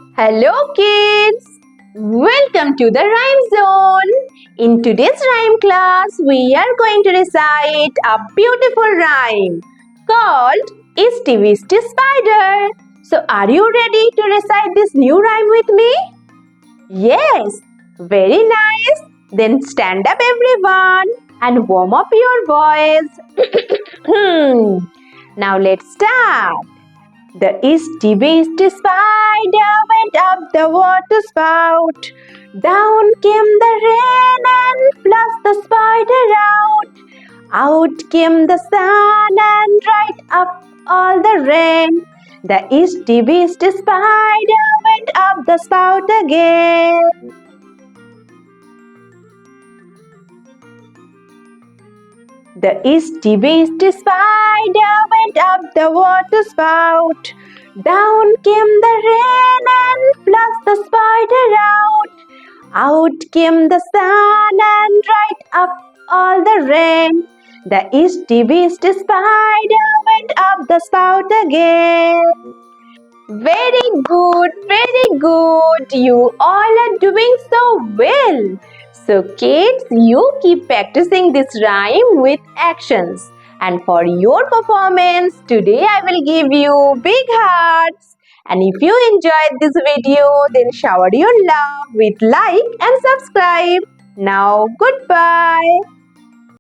Hello kids! Welcome to the Rhyme Zone. In today's rhyme class, we are going to recite a beautiful rhyme called Itsy Bitsy Spider. So are you ready to recite this new rhyme with me? Yes! Very nice! Then stand up everyone and warm up your voice. Now let's start. The Itsy Bitsy Spider went up the water spout. Down came the rain and flushed the spider out. Out came the sun and dried up all the rain. The Itsy Bitsy Spider went up the spout again. The Itsy Bitsy Spider went up the water spout. Down came the rain and flushed the spider out. Out came the sun and dried up all the rain. The Itsy Bitsy Spider went up the spout again. Very good, very good. You all are doing so well. So kids, you keep practicing this rhyme with actions. And for your performance, today I will give you big hearts. And if you enjoyed this video, then shower your love with like and subscribe. Now, goodbye.